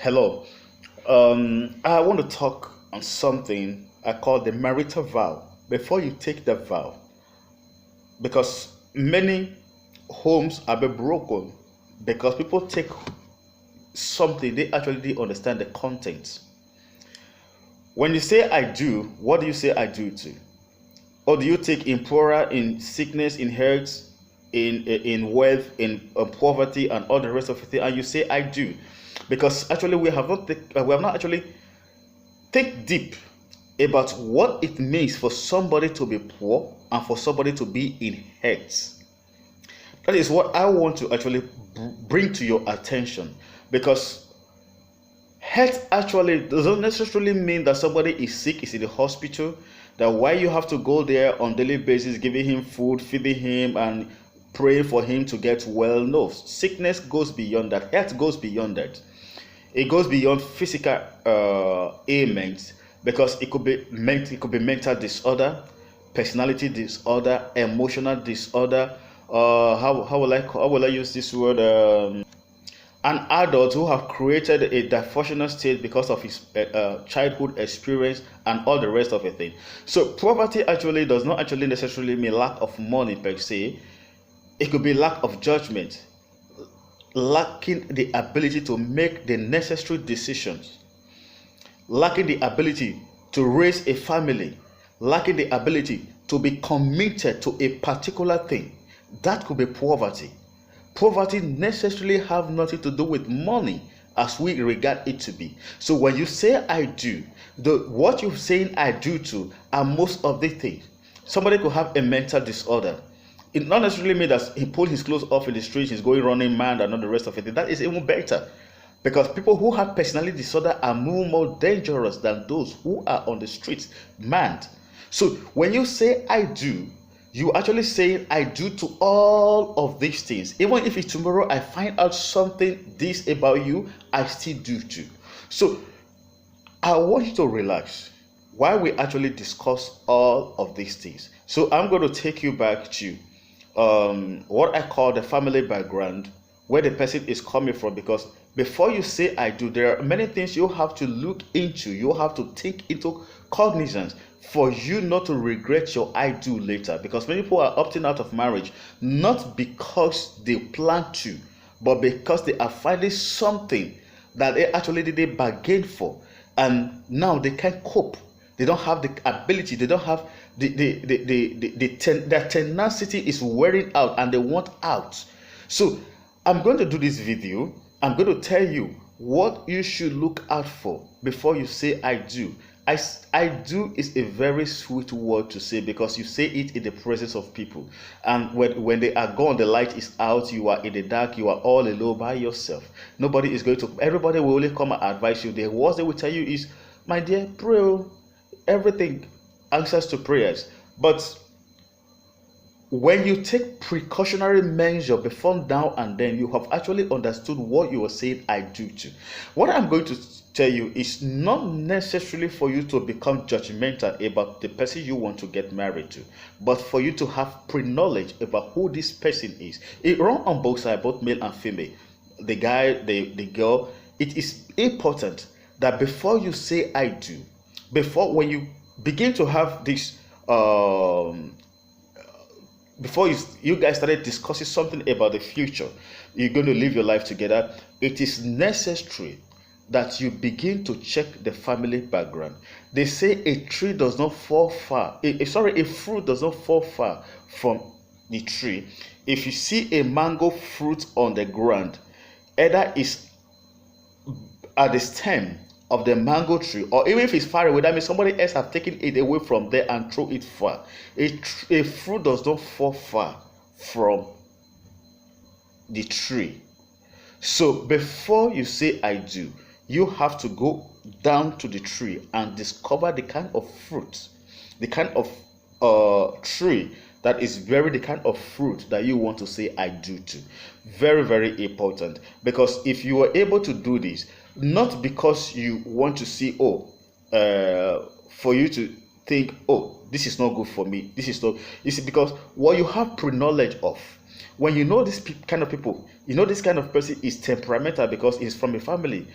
Hello. I want to talk on something I call the marital vow. Before you take the vow, because many homes are being broken because people take something they actually didn't understand the content. When you say I do, what do you say I do to? Or do you take in poorer, in sickness, in health, in wealth, in poverty, and all the rest of it, and you say I do? Because actually we have not actually think deep about what it means for somebody to be poor and for somebody to be in health. That is what I want to actually bring to your attention, because health actually doesn't necessarily mean that somebody is sick, is in the hospital, that why you have to go there on daily basis, giving him food, feeding him, and praying for him to get well. No, sickness goes beyond that. Health goes beyond that. It goes beyond physical ailments, because it could be mental disorder, personality disorder, emotional disorder. How will I use this word? An adult who have created a dysfunctional state because of his childhood experience and all the rest of the thing. So poverty actually does not actually necessarily mean lack of money per se. It could be lack of judgment, lacking the ability to make the necessary decisions, lacking the ability to raise a family, lacking the ability to be committed to a particular thing. That could be poverty. Poverty necessarily have nothing to do with money as we regard it to be. So when you say I do, what you're saying I do to are most of the things. Somebody could have a mental disorder. It not necessarily mean that he pulled his clothes off in the street, he's going running mad and all the rest of it. That is even better. Because people who have personality disorder are more dangerous than those who are on the streets mad. So when you say I do, you actually saying I do to all of these things. Even if tomorrow I find out something this about you, I still do too. So I want you to relax while we actually discuss all of these things. So I'm going to take you back to what I call the family background, where the person is coming from. Because before you say I do, there are many things you have to look into, you have to take into cognizance for you not to regret your I do later. Because many people are opting out of marriage not because they plan to, but because they are finding something that they actually didn't bargain for, and now they can't cope. They don't have the ability, they don't have their tenacity is wearing out and they want out. So I'm going to do this video. I'm going to tell you what you should look out for before you say I do. I do is a very sweet word to say, because you say it in the presence of people, and when they are gone, the light is out, you are in the dark, you are all alone by yourself. Nobody is going to, everybody will only come and advise you. The worst they will tell you is, my dear, pray. Everything answers to prayers. But when you take precautionary measure before now and then, you have actually understood what you are saying I do to. What I'm going to tell you is not necessarily for you to become judgmental about the person you want to get married to, but for you to have pre-knowledge about who this person is. It runs on both sides, both male and female, the guy, the girl. It is important that before you say I do, before when you begin to have this before you guys started discussing something about the future, you're going to live your life together, it is necessary that you begin to check the family background. They say a tree does not fall far, a fruit does not fall far from the tree. If you see a mango fruit on the ground, either it's at the stem of the mango tree, or even if it's far away, that means somebody else have taken it away from there and throw it far. A fruit does not fall far from the tree. So before you say I do, you have to go down to the tree and discover the kind of fruit, the kind of tree that is very the kind of fruit that you want to say I do to. Very, very important. Because if you are able to do this, not because you want to see, for you to think, this is not good for me, this is not, you see, because what you have pre-knowledge of, when you know this kind of people, you know this kind of person is temperamental because he's from a family